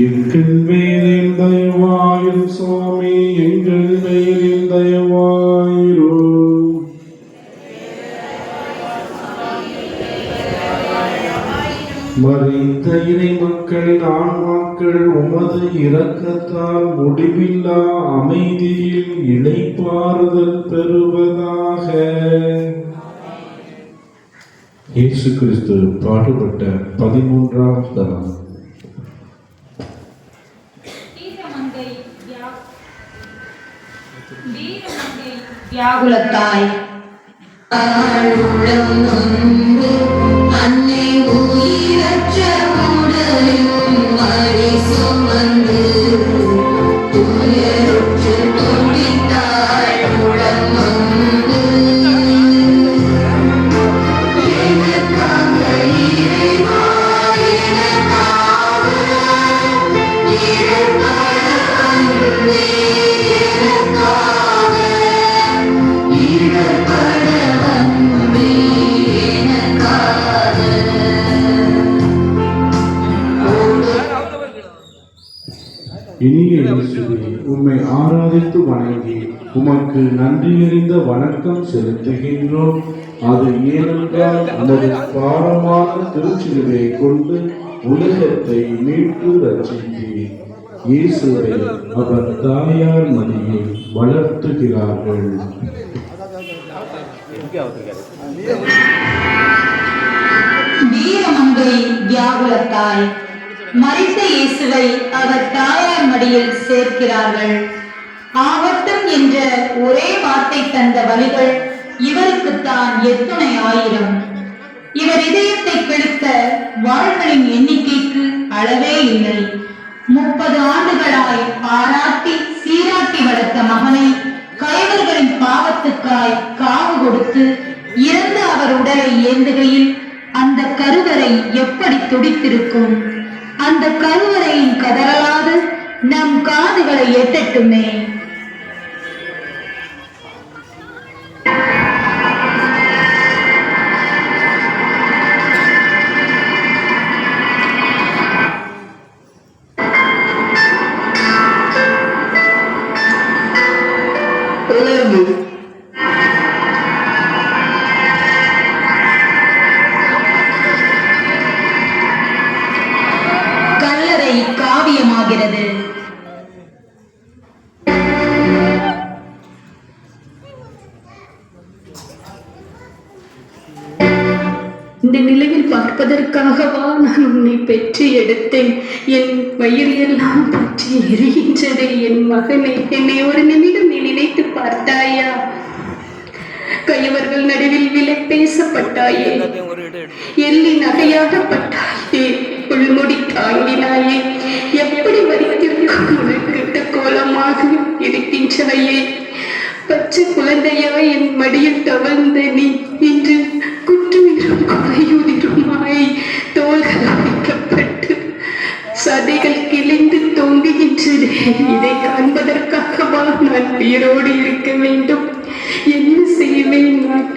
எங்கள் மேலில் தயவாயிரும் சுவாமி, எங்கள் மேலில் தயவாயிரும். மறைந்த இறை மக்களின் ஆன்மாக்கள் உமது இரக்கத்தால் முடிவில்லா அமைதியில் இளைப்பாறுதல் பெறுவதாக. இயேசு கிறிஸ்து பாடுபட்ட 13ஆம் தலம்.
வியாகுலத்தாய்
அன்னை உயிரற்ற உடலில் மடி சுமந்து துயருற்று துடித்தாய் உளம் வந்து எனக்காக இறைவா எனக்காக இறைவன அன்பே எனக்காக இறைவன அன்பே எனக்காக.
இனிய இயேசுவே, உம்மை ஆராதித்து வணங்கி உமக்கு நன்றியறிந்த வணக்கம் செலுத்துகின்றோம். அது ஏனென்றால் உமது பாரமான திருச்சிலுவை கொண்டு உலகத்தை மீட்டு ரட்சித்தீர். இயேசுவை அவர் தாயார் மடியில் வளர்த்துகிறார்கள்.
வீரமங்கை வியாகுலத்தாய் மரித்த இயேசுவை அவர் தாயார் மடியில் சேர்க்கிறார்கள். ஆகட்டும் என்ற ஒரே வார்த்தை தந்த வழிகள் இவருக்குத்தான் எத்துணை ஆயிரம். இவர் இதயத்தை கெடுத்த வாள்களின் எண்ணிக்கைக்கு அளவே இல்லை. 30 ஆண்டுகளாய் ஆராட்டி சீராட்டி வளர்த்த மகனை கயவர்களின் பாவத்துக்காய் காவு கொடுத்து இறந்த அவர் உடலை ஏந்துகையில் அந்த கருவறை எப்படி துடித்திருக்கும். அந்த கருவறையின் கதறலாது நம் காதுகளை எட்டட்டுமே. கல்லறை காவியமாகிறது.
இந்த நிலையில் பார்ப்பதற்காகவா நான் உன்னை பெற்று எடுத்தேன்? என் வயிறு எல்லாம் பற்றி எரிகின்றதே என் மகனே. என்னை ஒரு நிமிடம் நீ நினைத்து பார்த்தாயா? கையவர்கள் நடுவில் விலை பேசப்பட்டாயே, எள்ளி நகையாகப்பட்டாயே, உள்முடி தாங்கினாயே, எப்படி வரித்திருக்கும் உனக்கிட்ட கோலமாக இருக்கின்றாயே. பச்சை குழந்தையாய் என் மடியில் தவழ்ந்த நீ இன்று குற்றுயிரும் கொலையுதிருமாய் தோள்கள் வைக்கப்பட்டு சதைகள் கிழிந்து தொங்குகின்றன. இதை காண்பதற்காகவா நான் உயிரோடு இருக்க வேண்டும்? என்ன செய்வேன் நான்?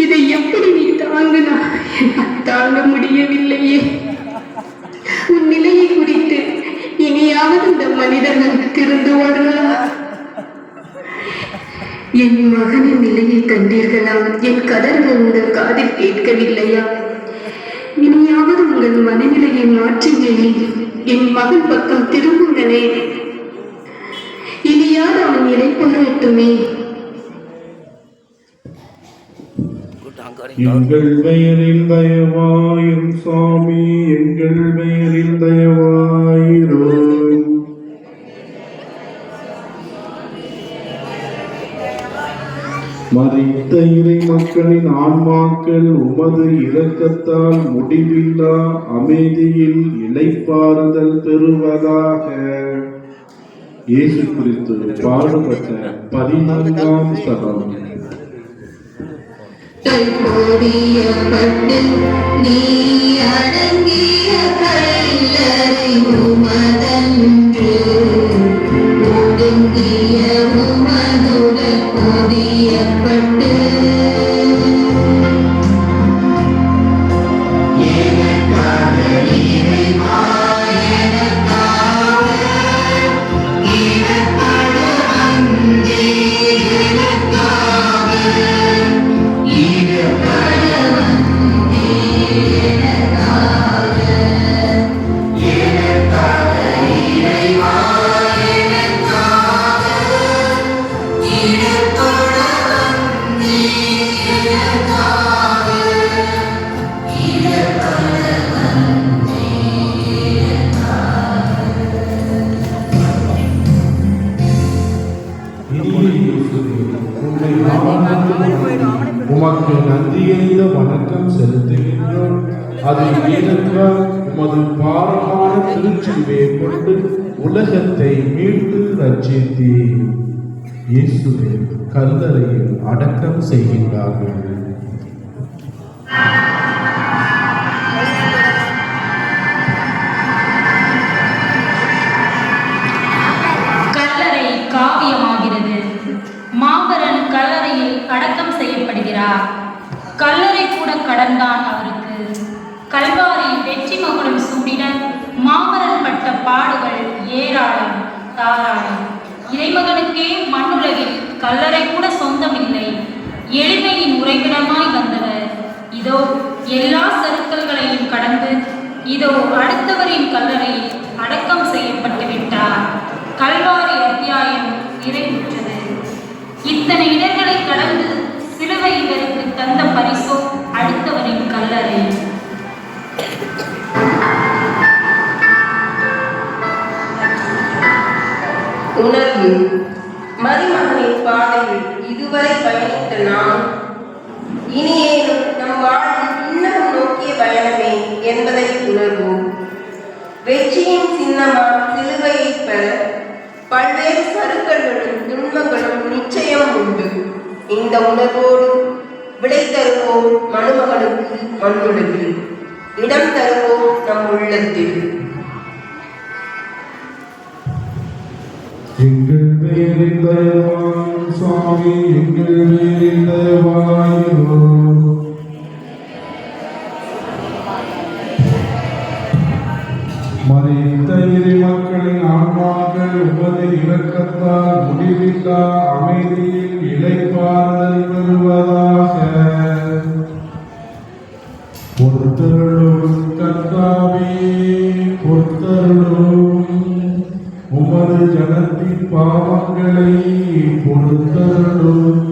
இதை எப்படி நீ தாங்கினா? என்னால் தாங்க முடியவில்லையே. உன் நிலையை குறித்து இனியாவது இந்த மனிதர்கள் திருந்துவார்களா? என் மகனின் நிலையை கண்டீர்களா? என் கதர்கள் உங்கள் காதில் கேட்கவில்லையா? இனியாவது உங்கள் மனநிலையை மாற்றுங்களே. என் மகன் பக்கம் திரும்புங்களே. கொஞ்சியாவது அவன் இறைப்பறட்டுமே.
எங்கள் பெயரில் தயவாயும் சுவாமி, எங்கள் பெயரில் தயவாயிரும். மரித்த இறை மக்களின் ஆன்மாக்கள் உமது இரக்கத்தால் முடிவில்லா அமைதியில் இளைப்பாறுதல் பெறுவதாக. இயேசு கிறிஸ்து பாடுபட்ட 14ஆம் ஸ்தலம்.
பொறியப்பட்டு நீ அடங்கிய கல்லறை உமதன்று, ஒடுங்கிய உமதுடல் பொறியப்பட்டு எனக்காக இறைவா, எனக்காக இறப்பட அங்கே, எனக்காக இறப்பட வந்தே, எனக்காக இறைவா, எனக்காக இறப்பட வந்தே, எனக்காக இறப்பட வந்தே,
உமக்கு நன்றியறிந்த வணக்கம் செலுத்துகின்றோம். அது ஏனென்றால் உமது பாரமான திருச்சிலுவையை கொண்டு உலகத்தை மீட்டு ரட்சித்தீர். இயேசுவை கல்லறையில் அடக்கம் செய்கின்றார்கள்.
கல்லறை காவியமாகிறது. மாபரன் கல்லறையில் அடக்கம் செய்யப்படுகிறார். கல்லறை கூட கடந்தான் அவருக்கு. கல்வாரி வெற்றி மகுடம் சூடிட மாபரன் பட்ட பாடுகள் ஏராளம் தாராளம். இறைமகனுக்கே மண்ணுலகில் கல்லறை கூட சொந்தமில்லை. எளிமையின் உறைவிடமாய் வந்தவர் இதோ எல்லா சறுக்கல்களையும் கடந்து இதோ அடுத்தவரின் கல்லறையில் அடக்கம் செய்யப்பட்டு விட்டார். கல்வாரி அத்தியாயம் நிறைவுற்றது. இத்தனை இடர்களை கடந்து சிலுவை இவருக்கு தந்த பரிசோ அடுத்தவரின் கல்லறை.
உணர்வு. மரிமகனின் பாதையில் இதுவரை பயணித்த நாம் இனியேனும் நம் வாழ்வில் இன்னமும் நோக்கிய பயணமே என்பதை உணர்வோம். வெற்றியின் சின்னமாம் சிலுவையை பெற பல்வேறு சறுக்கல்களும் துன்பங்களும் நிச்சயம் உண்டு. இந்த உணர்வோடு விடை தருவோம் மணுமகனுக்கு மண்ணுலகில், இடம் தருவோம் நம் உள்ளத்தில்.
எங்கள் பேரில் தயவாயும் சுவாமி, எங்கள் பேரில் தயவாயிரும். மரித்த இறை மக்களின் ஆன்மாக்கள் உமது இரக்கத்தால் முடிவில்லா அமைதியில் இளைப்பாறுதல் பெறுவதாக. பொறுத்தருளும் கர்த்தாவே, பொறுத்தருளும். உமது ஜனத்தின் பாவங்களை பொறுத்தருளும்.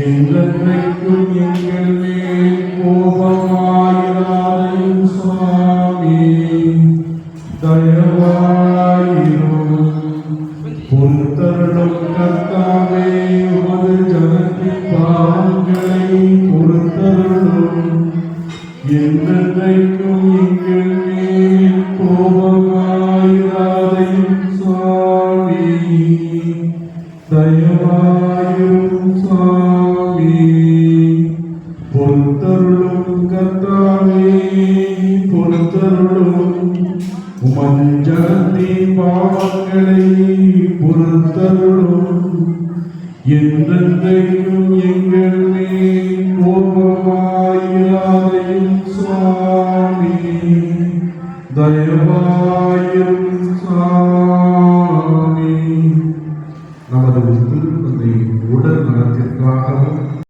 என்றென்றைக்கும் எங்கள் மேல் கோபமாயிராதையும் சுவாமி, தயவாயிரும். பொறுத்தருளும் கர்த்தாவே, உமது ஜனத்தின் பாவங்களை பொறுத்தருளும். என்றென்றைக்கும் எங்கள் மேல் கோபமாயிராதையும் சுவாமி, தயவாயிரும் சுவாமி. பொறுத்தருளும் கர்த்தாவே, பொறுத்தருளும். உமது ஜனத்தின் பாவங்களை பொறுத்தருளும். என்றென்றைக்கும் எங்கள் மேல் கோபமாயிராதையும் சுவாமி, தயவாயிரும்